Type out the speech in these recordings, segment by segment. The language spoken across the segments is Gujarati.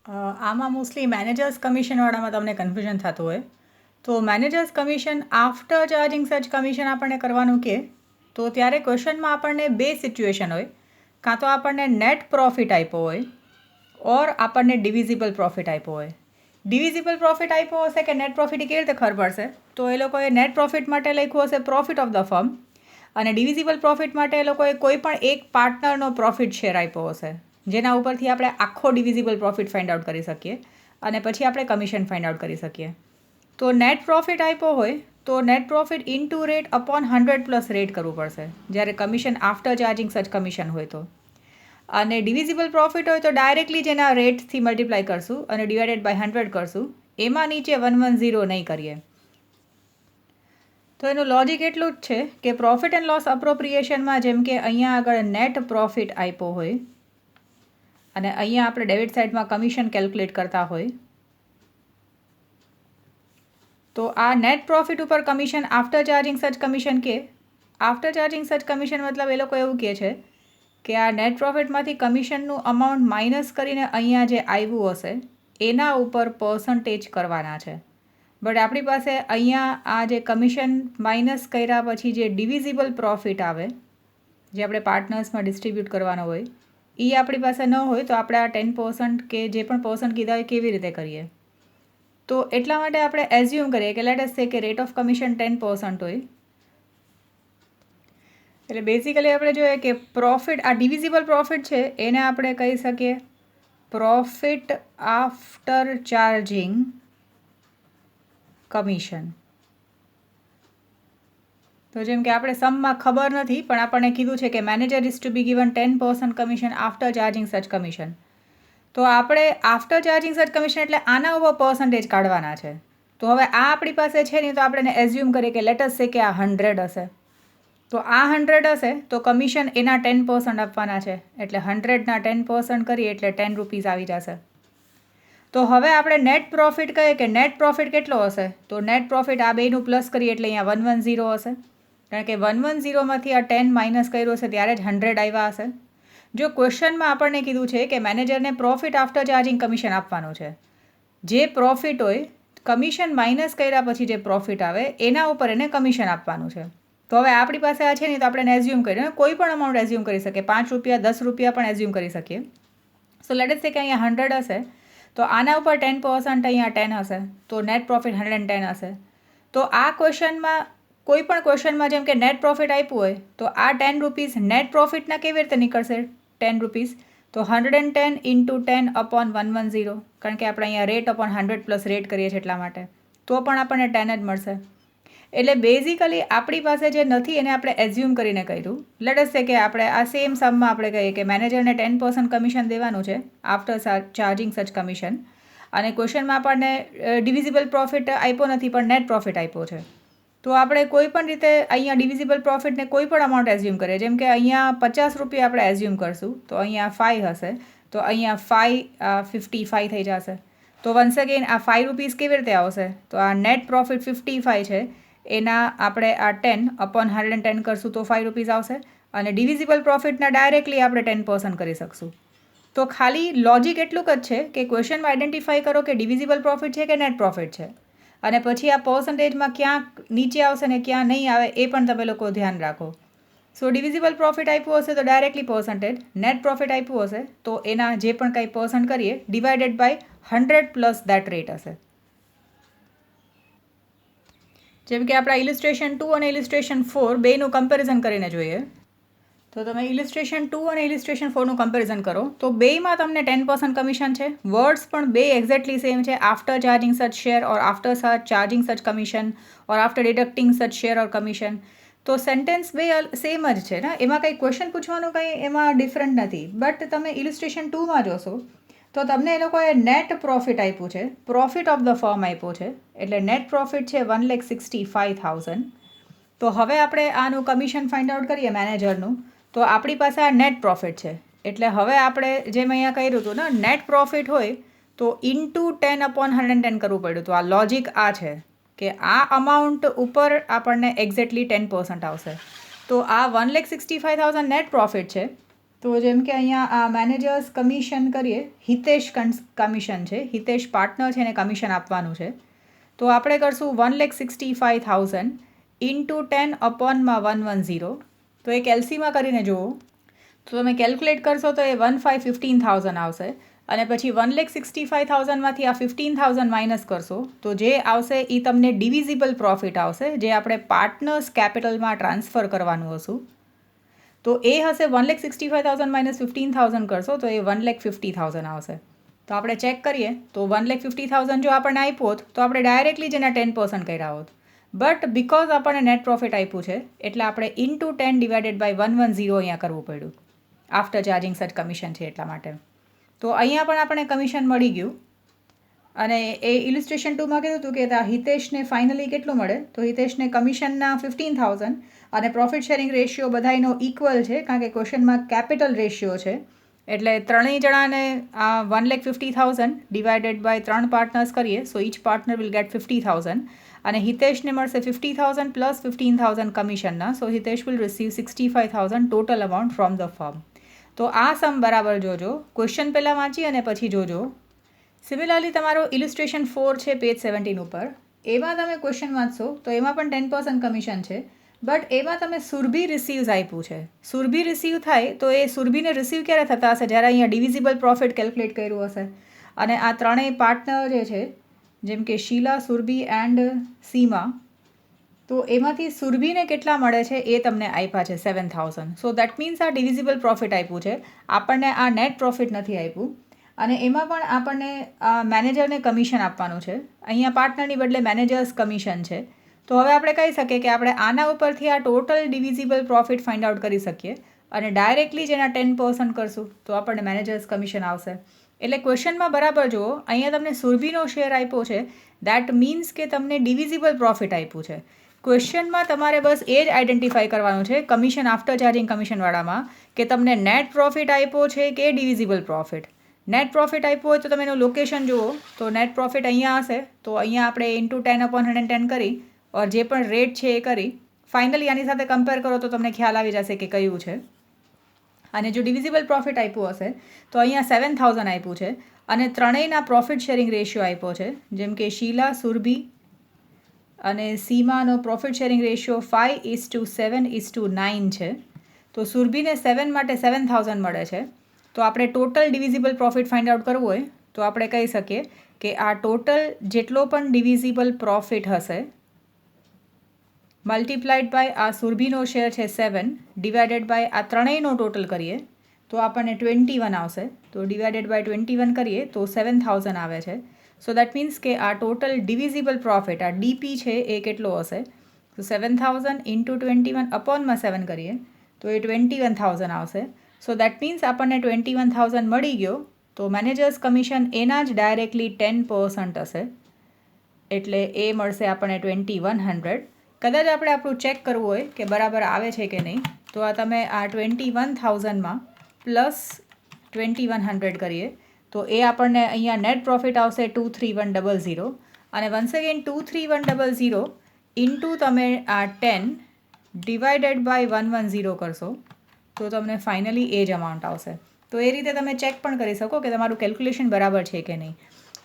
આમાં મોસ્ટલી મેનેજર્સ કમિશનવાળામાં તમને કન્ફ્યુઝન થતું હોય. તો manager's commission after charging such commission આપણને કરવાનું કે તો ત્યારે ક્વેશ્ચનમાં આપણને બે સિચ્યુએશન હોય. કાં તો આપણને નેટ પ્રોફિટ આપ્યો હોય ઓર આપણને ડિવિઝિબલ પ્રોફિટ આપ્યો હોય. ડિવિઝિબલ પ્રોફિટ આપ્યો હશે કે નેટ પ્રોફિટ કેવી રીતે ખબર પડશે? તો એ લોકોએ નેટ પ્રોફિટ માટે લખ્યું હશે પ્રોફિટ ઓફ ધ ફર્મ, અને ડિવિઝિબલ પ્રોફિટ માટે એ લોકોએ કોઈ પણ એક પાર્ટનરનો પ્રોફિટ શેર આપ્યો હશે, જેના ઉપરથી આપણે આખો ડિવિઝિબલ પ્રોફિટ ફાઇન્ડ આઉટ કરી શકીએ અને પછી આપણે કમિશન ફાઇન્ડ આઉટ કરી શકીએ. તો નેટ પ્રોફિટ આપ્યો હોય તો net profit into rate upon 100 + rate કરવું પડશે, જ્યારે commission after charging such commission હોય તો. અને ડિવિઝિબલ પ્રોફિટ હોય તો ડાયરેક્ટલી જેના રેટથી મલ્ટીપ્લાય કરશું અને ડિવાઇડેડ બાય 100 કરશું, એમાં નીચે 110 નહીં કરીએ. તો એનું લોજિક એટલું જ છે કે પ્રોફિટ એન્ડ લોસ અપ્રોપ્રિએશનમાં જેમ કે અહીંયા આગળ નેટ પ્રોફિટ આપ્યો હોય અને અહીંયા આપણે ડેબિટ સાઇડમાં કમિશન કેલ્ક્યુલેટ કરતા હોય, તો આ નેટ પ્રોફિટ ઉપર commission after charging such commission કે આફ્ટર ચાર્જિંગ સચ કમિશન મતલબ એ લોકો એવું કહે છે કે આ નેટ પ્રોફિટમાંથી કમિશનનું અમાઉન્ટ માઇનસ કરીને અહીંયા જે આવ્યું હશે એના ઉપર પર્સન્ટેજ કરવાના છે. બટ આપણી પાસે અહીંયા આ જે કમિશન માઇનસ કર્યા પછી જે ડિવિઝિબલ પ્રોફિટ આવે, જે આપણે પાર્ટનર્સમાં ડિસ્ટ્રીબ્યુટ કરવાનો હોય, એ આપણી પાસે ન હોય તો આપણે આ 10% કે જે પણ પર્સન્ટ કીધા હોય કેવી રીતે કરીએ? તો એટલા માટે આપણે એઝ્યુમ કરીએ કે લેટ અસ સે કે રેટ ઓફ કમિશન 10% હોય. એટલે બેઝિકલી આપણે જોઈએ કે પ્રોફિટ, આ ડિવિઝિબલ પ્રોફિટ છે એને આપણે કહી શકીએ પ્રોફિટ આફ્ટર ચાર્જિંગ કમિશન. તો જેમ કે આપણે સમમાં ખબર નથી પણ આપણને કીધું છે કે manager is to be given 10% commission after charging such commission. તો આપણે આફ્ટર ચાર્જિંગ સચ કમિશન એટલે આના ઉપર પર્સન્ટેજ કાઢવાના છે. તો હવે આ આપણી પાસે છે નહીં તો આપણે એઝ્યુમ કરીએ કે લેટ અસ સે કે આ 100 હશે. તો આ 100 હશે તો કમિશન એના 10% આપવાના છે, એટલે 100ના 10% કરીએ એટલે 10 રૂપીસ આવી જશે. તો હવે આપણે નેટ પ્રોફિટ કહીએ કે નેટ પ્રોફિટ કેટલો હશે? તો નેટ પ્રોફિટ આ બેનું પ્લસ કરીએ એટલે અહીંયા 110 હશે, કારણ કે 110માંથી આ 10 માઇનસ કર્યું હશે ત્યારે જ 100 આવ્યા હશે. જો ક્વેશ્ચનમાં આપણને કીધું છે કે મેનેજરને પ્રોફિટ આફ્ટર ચાર્જિંગ કમિશન આપવાનું છે, જે પ્રોફિટ હોય કમિશન માઇનસ કર્યા પછી જે પ્રોફિટ આવે એના ઉપર એને કમિશન આપવાનું છે. તો હવે આપણી પાસે આ છે નહીં તો આપણે એઝ્યુમ કરીએ, કોઈ પણ અમાઉન્ટ એઝ્યુમ કરી શકીએ, 5 રૂપિયા 10 રૂપિયા પણ એઝ્યુમ કરી શકીએ. સો લેટ અસ સે કે અહીંયા 100 હશે તો આના ઉપર 10% અહીંયા 10 હશે, તો નેટ પ્રોફિટ 110 હશે. તો આ ક્વેશ્ચનમાં કોઈ પણ ક્વેશ્ચનમાં જેમ કે નેટ પ્રોફિટ આપ્યું હોય તો આ 10 રૂપીસ નેટ પ્રોફિટના કેવી રીતે નીકળશે 10 રૂપીસ? તો 110 ઇન્ટુ 10 અપોન 110, કારણ કે આપણે અહીંયા રેટ અપોન 100 + રેટ કરીએ છીએ એટલા માટે, તો પણ આપણને 10 જ મળશે. એટલે બેઝિકલી આપણી પાસે જે નથી એને આપણે એઝ્યુમ કરીને કર્યું. લેટ અસ સે કે આપણે આ સેમ સમમાં આપણે કહીએ કે મેનેજરને 10% કમિશન દેવાનું છે આફ્ટર ચાર્જિંગ સચ કમિશન, અને ક્વેશ્ચનમાં આપણને ડિવિઝિબલ પ્રોફિટ આપ્યો નથી પણ નેટ પ્રોફિટ આપ્યો છે. તો આપણે કોઈ પણ રીતે અહીંયા ડિવિઝિબલ પ્રોફિટને કોઈ પણ અમાઉન્ટ એઝ્યુમ કરીએ, જેમ કે અહીંયા 50 રૂપિયા આપણે એઝ્યુમ કરશું તો અહીંયા 5 હશે, તો અહીંયા 55 થઈ જશે. તો વન્સ અગેન આ 5 રૂપીસ કેવી રીતે આવશે? તો આ નેટ પ્રોફિટ 55 છે એના આપણે આ 10 અપોન 110 કરશું તો 5 રૂપીસ આવશે, અને ડિવિઝિબલ પ્રોફિટના ડાયરેક્ટલી આપણે 10% કરી શકશું. તો ખાલી લોજિક એટલું જ છે કે ક્વેશ્ચનમાં આઈડેન્ટિફાઈ કરો કે ડિવિઝિબલ પ્રોફિટ છે કે નેટ પ્રોફિટ છે, અને પછી આ પર્સન્ટેજમાં ક્યાંક નીચે આવશે ને ક્યાં નહીં આવે એ પણ તમે લોકો ધ્યાન રાખો. સો ડિવિઝિબલ પ્રોફિટ આપ્યું હશે તો ડાયરેક્ટલી પર્સન્ટેજ, નેટ પ્રોફિટ આપ્યું હશે તો એના જે પણ કંઈ પર્સન્ટ કરીએ ડિવાઇડેડ બાય 100 + દેટ રેટ હશે. જેમ કે આપણા ઇલિસ્ટ્રેશન 2 અને ઇલિસ્ટ્રેશન 4 બેનું કમ્પેરિઝન કરીને જોઈએ. તો તમે ઇલિસ્ટ્રેશન 2 અને ઇલિસ્ટ્રેશન 4નું કમ્પેરિઝન કરો તો બેમાં તમને 10% કમિશન છે. વર્ડ્સ પણ બે એક્ઝેક્ટલી સેમ છે, આફ્ટર ચાર્જિંગ સચ શેર ઓર આફ્ટર ચાર્જિંગ સચ કમિશન ઓર આફ્ટર ડિડક્ટિંગ સચ શેર ઓર કમિશન. તો સેન્ટેન્સ બે સેમ જ છે ને, એમાં કંઈ ક્વેશ્ચન પૂછવાનું કંઈ એમાં ડિફરન્ટ નથી. બટ તમે ઇલિસ્ટ્રેશન 2માં જોશો તો તમને એ લોકોએ નેટ પ્રોફિટ આપ્યું છે, પ્રોફિટ ઓફ ધ ફર્મ આપ્યો છે, એટલે નેટ પ્રોફિટ છે 1,65,000. તો હવે આપણે આનું કમિશન ફાઇન્ડ આઉટ કરીએ મેનેજરનું, તો આપણી પાસે આ નેટ પ્રોફિટ છે. એટલે હવે આપણે જેમ અહીંયા કર્યું હતું ને, નેટ પ્રોફિટ હોય તો ઇન્ટુ 10 અપોન 110 કરવું પડ્યું. તો આ લોજિક આ છે કે આ અમાઉન્ટ ઉપર આપણને એક્ઝેક્ટલી 10% આવશે. તો આ 1,65,000 નેટ પ્રોફિટ છે તો જેમ કે અહીંયા આ મેનેજર્સ કમિશન કરીએ, હિતેશ કમિશન છે, હિતેશ પાર્ટનર છે એને કમિશન આપવાનું છે. તો આપણે કરશું 1,65,000 ઇન્ટુ 10 અપોનમાં 110. તો એક એલસીમાં કરીને જુઓ તો તમે કેલ્ક્યુલેટ કરશો તો એ 1,15,000 આવશે. અને પછી 1,65,000માંથી આ 15,000 માઇનસ કરશો તો જે આવશે એ તમને ડિવિઝિબલ પ્રોફિટ આવશે, જે આપણે પાર્ટનર્સ કેપિટલમાં ટ્રાન્સફર કરવાનું હશું. તો એ હશે 1,65,000 માઇનસ 15,000 કરશો તો એ 1,50,000 આવશે. તો આપણે ચેક કરીએ તો 1,50,000 જો આપણને આપ્યું હોત તો આપણે ડાયરેક્ટલી જ એના 10% કર્યા હોત. બટ બિકોઝ આપણને નેટ પ્રોફિટ આપ્યું છે એટલે આપણે ઇન્ટુ 10 ડિવાઇડેડ બાય 110 અહીંયા કરવું પડ્યું. આફ્ટર ચાર્જિંગ સચ કમિશન છે એટલા માટે. તો અહીંયા પણ આપણને કમિશન મળી ગયું. અને એ ઇલિસ્ટ્રેશન 2માં કીધું હતું કે હિતેશને ફાઇનલી કેટલું મળે, તો હિતેશને કમિશનના 15,000 અને પ્રોફિટ શેરિંગ રેશિયો બધાનો ઇક્વલ છે, કારણ કે ક્વેશ્ચનમાં કેપિટલ રેશિયો છે. એટલે ત્રણેય જણાને 1,50,000 ડિવાઇડેડ બાય 3 પાર્ટનર્સ કરીએ, so each partner will get 50,000 અને હિતેશને મળશે 50,000 પ્લસ 15,000 કમિશનના, so Hitesh will receive 65,000 total amount from the firm. તો આ સમ બરાબર જોજો, ક્વેશ્ચન પહેલાં વાંચી અને પછી જોજો. સિમિલરલી તમારો ઇલિસ્ટ્રેશન 4 છે પેજ 17 ઉપર, એમાં તમે ક્વેશ્ચન વાંચશો તો એમાં પણ 10% કમિશન છે. બટ એમાં તમે સુરભી રિસીવ્સ આપ્યું છે. સુરભી રિસીવ થાય તો એ સુરભીને રિસીવ ક્યારે થતા હશે, જ્યારે અહીંયા ડિવિઝિબલ પ્રોફિટ કેલ્ક્યુલેટ કર્યું હશે. અને આ ત્રણેય પાર્ટનર જે છે, જેમ કે શીલા, સુરભી એન્ડ સીમા, તો એમાંથી સુરભીને કેટલા મળે છે એ તમને આપ્યા છે 7,000. સો દેટ મીન્સ આ ડિવિઝિબલ પ્રોફિટ આપ્યું છે, આપણને આ નેટ પ્રોફિટ નથી આપ્યું. અને એમાં પણ આપણને મેનેજરને કમિશન આપવાનું છે. અહીંયા પાર્ટનરની બદલે મેનેજર્સ કમિશન છે. તો હવે આપણે કહી શકીએ કે આપણે આના ઉપરથી આ total divisible profit find out કરી શકીએ અને ડાયરેક્ટલી જ એના 10% કરશું તો આપણને મેનેજર્સ કમિશન આવશે. એટલે ક્વેશ્ચનમાં બરાબર જુઓ, અહીંયા તમને સુરભીનો શેર આપ્યો છે, દેટ મીન્સ કે તમને ડિવિઝિબલ પ્રોફિટ આપ્યું છે. ક્વેશ્ચનમાં તમારે બસ એ જ આઈડેન્ટિફાઈ કરવાનું છે કમિશન આફ્ટર ચાર્જિંગ કમિશનવાળામાં, કે તમને નેટ પ્રોફિટ આપ્યો છે કે ડિવિઝિબલ પ્રોફિટ. નેટ પ્રોફિટ આપ્યું હોય તો તમે એનું લોકેશન જુઓ, તો નેટ પ્રોફિટ અહીંયા હશે, તો અહીંયા આપણે ઇન્ટુ 10/110 કરી ઓર જે પણ રેટ છે એ કરી ફાઇનલી આની સાથે કમ્પેર કરો તો તમને ખ્યાલ આવી જશે કે કયું છે. અને જો ડિવિઝિબલ પ્રોફિટ આપ્યું હશે તો અહીંયા 7,000 આપ્યું છે અને ત્રણેયના પ્રોફિટ શેરિંગ રેશિયો આપ્યો છે, જેમ કે શીલા, સુરભી અને સીમાનો પ્રોફિટ શેરિંગ રેશિયો 5:7:9 છે. તો સુરભીને 7 માટે 7,000 મળે છે. તો આપણે total divisible profit find out કરવું હોય તો આપણે કહી શકીએ કે આ ટોટલ જેટલો પણ ડિવિઝિબલ પ્રોફિટ હશે મલ્ટીપ્લાઇડ બાય આ સુરભીનો શેર છે 7 ડિવાઇડેડ બાય આ ત્રણેયનો ટોટલ કરીએ તો આપણને 21 આવશે. તો ડિવાઇડેડ બાય 21 કરીએ તો 7,000 આવે છે. સો દેટ મીન્સ કે આ ટોટલ ડિવિઝિબલ પ્રોફિટ આ ડીપી છે એ કેટલો હશે, તો 7,000 ઇન્ટુ 21 અપોનમાં 7 કરીએ તો એ 21,000 આવશે. સો દેટ મીન્સ આપણને 21,000 મળી ગયો. તો મેનેજર્સ કમિશન એના જ ડાયરેક્ટલી 10% હશે, એટલે એ મળશે આપણને 2,100. કદાચ આપણે આપણું ચેક કરવું હોય કે બરાબર આવે છે કે નહીં, તો આ તમે આ 21,000માં પ્લસ 2,100 કરીએ તો એ આપણને અહીંયા નેટ પ્રોફિટ આવશે 23,100. અને વન્સ અગેન 23,100 ઇન્ટુ તમે આ 10 ડિવાઇડેડ બાય 110 કરશો તો તમને ફાઇનલી એ જ અમાઉન્ટ આવશે. તો એ રીતે તમે ચેક પણ કરી શકો કે તમારું કેલ્ક્યુલેશન બરાબર છે કે નહીં.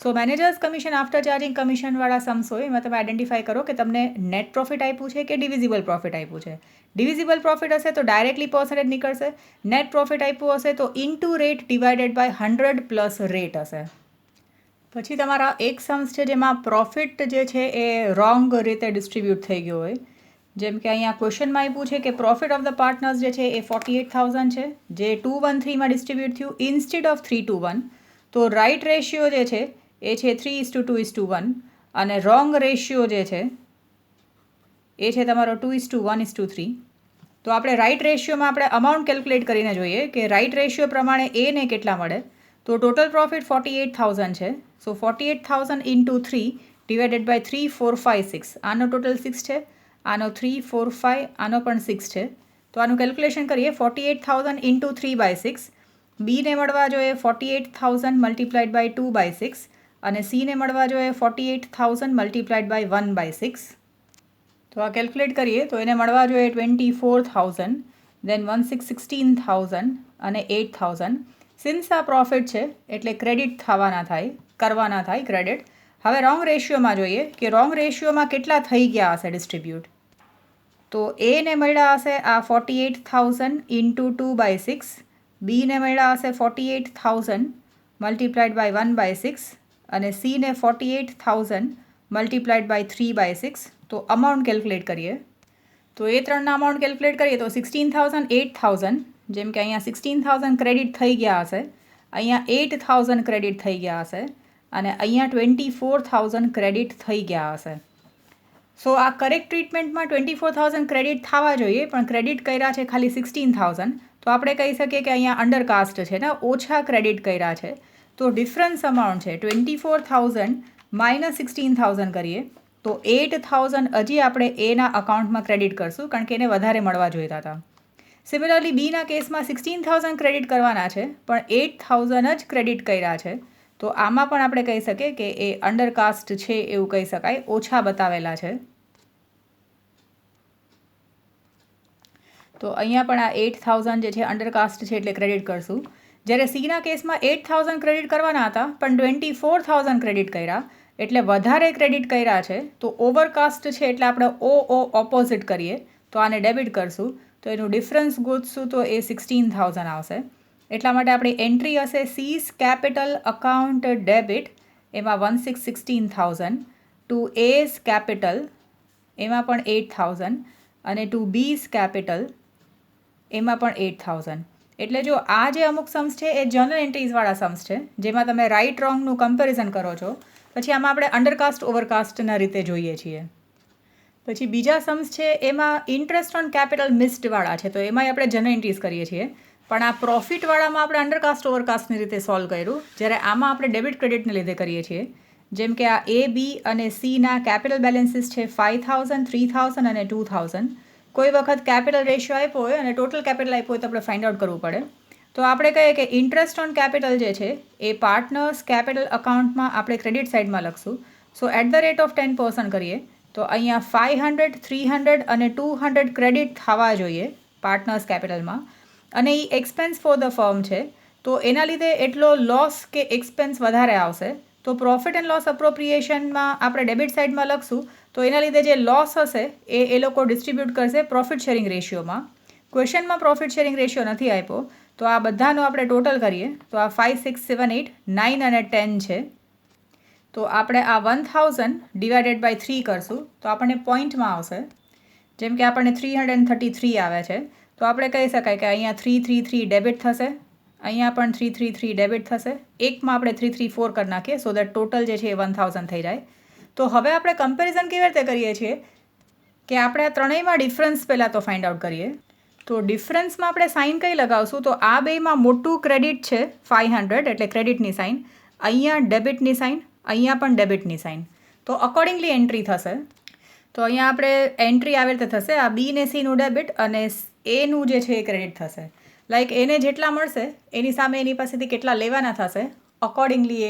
So manager's commission after charging કમિશનવાળા સમ્સ હોય એમાં તમે આઈડેન્ટિફાઈ કરો કે તમને નેટ પ્રોફિટ આપ્યું છે કે ડિવિઝિબલ પ્રોફિટ આપ્યું છે. ડિવિઝિબલ પ્રોફિટ હશે તો ડાયરેક્ટલી પર્સન્ટેજ નીકળશે. નેટ પ્રોફિટ આપ્યું હશે તો into rate divided by 100 plus rate હશે. પછી તમારા એક સમ્સ છે જેમાં પ્રોફિટ જે છે એ રોંગ રીતે ડિસ્ટ્રીબ્યુટ થઈ ગયો હોય. જેમ કે અહીંયા ક્વેશ્ચનમાં આપ્યું છે કે પ્રોફિટ ઓફ ધ પાર્ટનર્સ જે છે એ 48,000 છે, જે 2:1:3માં ડિસ્ટ્રીબ્યુટ થયું ઇન્સ્ટેડ ઓફ 3:1. તો રાઇટ રેશિયો જે છે એ છે 3:2:1 અને રોંગ રેશિયો જે છે એ છે તમારો 2:1:3. તો આપણે રાઇટ રેશિયોમાં આપણે અમાઉન્ટ કેલ્ક્યુલેટ કરીને જોઈએ કે રાઇટ રેશિયો પ્રમાણે એને કેટલા મળે. તો ટોટલ પ્રોફિટ 48,000 છે. સો 48,000 ઇન્ટુ 3 ડિવાઇડેડ બાય 3, 4, 5, 6. આનો ટોટલ 6 છે, આનો 3, 4, 5, આનો પણ 6 છે. તો આનું કેલ્ક્યુલેશન કરીએ 48,000 ઇન્ટુ 3/6. બીને મળવા જોઈએ 48,000 મલ્ટીપ્લાઇડ બાય 2/6 અને સીને મળવા જોઈએ 48,000 મલ્ટીપ્લાઇડ બાય 1/6. તો આ કેલ્ક્યુલેટ કરીએ તો એને મળવા જોઈએ 24,000, દેન 16,000 અને 8,000. સિન્સ આ પ્રોફિટ છે એટલે ક્રેડિટ કરવાના થાય ક્રેડિટ. હવે રોંગ રેશિયોમાં જોઈએ કે રોંગ રેશિયોમાં કેટલા થઈ ગયા હશે ડિસ્ટ્રીબ્યુટ. તો એને મળ્યા હશે આ 48,000 ઇન્ટુ 2/6, બીને મળ્યા હશે 48,000 મલ્ટીપ્લાઇડ બાય 1/6 અને સીને 48,000 મલ્ટીપ્લાઇડ બાય 3/6. તો અમાઉન્ટ કેલ્ક્યુલેટ કરીએ તો એ ત્રણના અમાઉન્ટ કેલ્ક્યુલેટ કરીએ તો 16,000, 8,000, જેમ કે અહીંયા 16,000 ક્રેડિટ થઈ ગયા હશે, અહીંયા 8,000 ક્રેડિટ થઈ ગયા હશે અને અહીંયા 24,000 ક્રેડિટ થઈ ગયા હશે. સો આ કરેક્ટ ટ્રીટમેન્ટમાં 24,000 ક્રેડિટ થવા જોઈએ, પણ ક્રેડિટ કર્યા છે ખાલી 16,000. તો આપણે કહી શકીએ કે અહીંયા અંડરકાસ્ટ છે ને, ઓછા ક્રેડિટ કર્યા છે. તો ડિફરન્સ અમાઉન્ટ છે 24,000 માઇનસ 16,000 કરીએ તો 8,000 હજી આપણે એના અકાઉન્ટમાં ક્રેડિટ કરશું, કારણ કે એને વધારે મળવા જોઈતા હતા. સિમિલરલી બીના કેસમાં 16,000 ક્રેડિટ કરવાના છે, પણ 8,000 જ ક્રેડિટ કર્યા છે. તો આમાં પણ આપણે કહી શકીએ કે એ અંડરકાસ્ટ છે એવું કહી શકાય, ઓછા બતાવેલા છે. તો અહીંયા પણ આ 8,000 જે છે અંડરકાસ્ટ છે એટલે ક્રેડિટ કરશું. જ્યારે સીના કેસમાં 8,000 ક્રેડિટ કરવાના હતા પણ 24,000 ક્રેડિટ કર્યા એટલે વધારે ક્રેડિટ કર્યા છે. તો ઓવરકાસ્ટ છે એટલે આપણે ઓપોઝિટ કરીએ તો આને ડેબિટ કરશું, તો એનું ડિફરન્સ ગોતશું તો એ 16,000 આવશે. એટલા માટે આપણી એન્ટ્રી હશે સીઝ કેપિટલ અકાઉન્ટ ડેબિટ, એમાં 16,000 ટુ એઝ કેપિટલ એમાં પણ 8,000 અને ટુ બીઝ કેપિટલ એમાં પણ 8,000. એટલે જો આ જે અમુક સમ્સ છે એ જનરલ એન્ટ્રીઝવાળા સમ્સ છે, જેમાં તમે રાઇટ રોંગનું કમ્પેરિઝન કરો છો. પછી આમાં આપણે અંડરકાસ્ટ ઓવરકાસ્ટના રીતે જોઈએ છીએ. પછી બીજા સમ્સ છે એમાં ઇન્ટરેસ્ટ ઓન કેપિટલ મિસ્ડવાળા છે, તો એમાંય આપણે જનરલ એન્ટ્રીઝ કરીએ છીએ. પણ આ પ્રોફિટવાળામાં આપણે અંડરકાસ્ટ ઓવરકાસ્ટની રીતે સોલ્વ કર્યું, જ્યારે આમાં આપણે ડેબિટ ક્રેડિટને લીધે કરીએ છીએ. જેમ કે આ એ, બી અને સીના કેપિટલ બેલેન્સીસ છે 5,000, 3,000 અને 2,000. કોઈ વખત કેપિટલ રેશિયો આપ્યો હોય અને ટોટલ કેપિટલ આપ્યો હોય તો આપણે ફાઇન્ડ આઉટ કરવું પડે. તો આપણે કહીએ કે ઇન્ટરેસ્ટ ઓન કેપિટલ જે છે એ પાર્ટનર્સ કેપિટલ અકાઉન્ટમાં આપણે ક્રેડિટ સાઇડમાં લખશું. So at the rate of 10% કરીએ તો અહીંયા 500, 300 અને 200 ક્રેડિટ થવા જોઈએ પાર્ટનર્સ કેપિટલમાં. અને એ એક્સપેન્સ ફોર ધ ફર્મ છે, તો એના લીધે એટલો લોસ કે એક્સપેન્સ વધારે આવશે. તો પ્રોફિટ એન્ડ લોસ અપ્રોપ્રિએશનમાં આપણે ડેબિટ સાઇડમાં લખશું, તો એના લીધે જે લોસ હશે એ લોકો ડિસ્ટ્રીબ્યુટ કરશે પ્રોફિટ શેરિંગ રેશિયોમાં. ક્વેશ્ચનમાં પ્રોફિટ શેરિંગ રેશિયો નથી આપ્યો, તો આ બધાનો આપણે ટોટલ કરીએ તો આ 5, 6, 7, 8, 9 અને 10 છે. તો આપણે આ 1,000 ડિવાઇડેડ બાય 3 કરશું તો આપણને પોઈન્ટમાં આવશે. જેમ કે આપણને 333 આવે છે, તો આપણે કહી શકાય કે અહીંયા 333 ડેબિટ થશે, અહીંયા પણ 333 ડેબિટ થશે, એકમાં આપણે 334 કરી નાખીએ સો દેટ ટોટલ જે છે એ 1,000 થઈ જાય. તો હવે આપણે કમ્પેરિઝન કેવી રીતે કરીએ છીએ કે આપણે આ ત્રણેયમાં ડિફરન્સ પહેલાં તો ફાઇન્ડ આઉટ કરીએ. તો ડિફરન્સમાં આપણે સાઇન કઈ લગાવશું, તો આ બેમાં મોટું ક્રેડિટ છે 500 એટલે ક્રેડિટની સાઇન, અહીંયા ડેબિટની સાઇન, અહીંયા પણ ડેબિટની સાઇન. તો અકોર્ડિંગલી એન્ટ્રી થશે. તો અહીંયા આપણે એન્ટ્રી આવી રીતે થશે, આ બી ને સીનું ડેબિટ અને એનું જે છે એ ક્રેડિટ થશે. લાઈક એને જેટલા મળશે એની સામે એની પાસેથી કેટલા લેવાના થશે, અકોર્ડિંગલી એ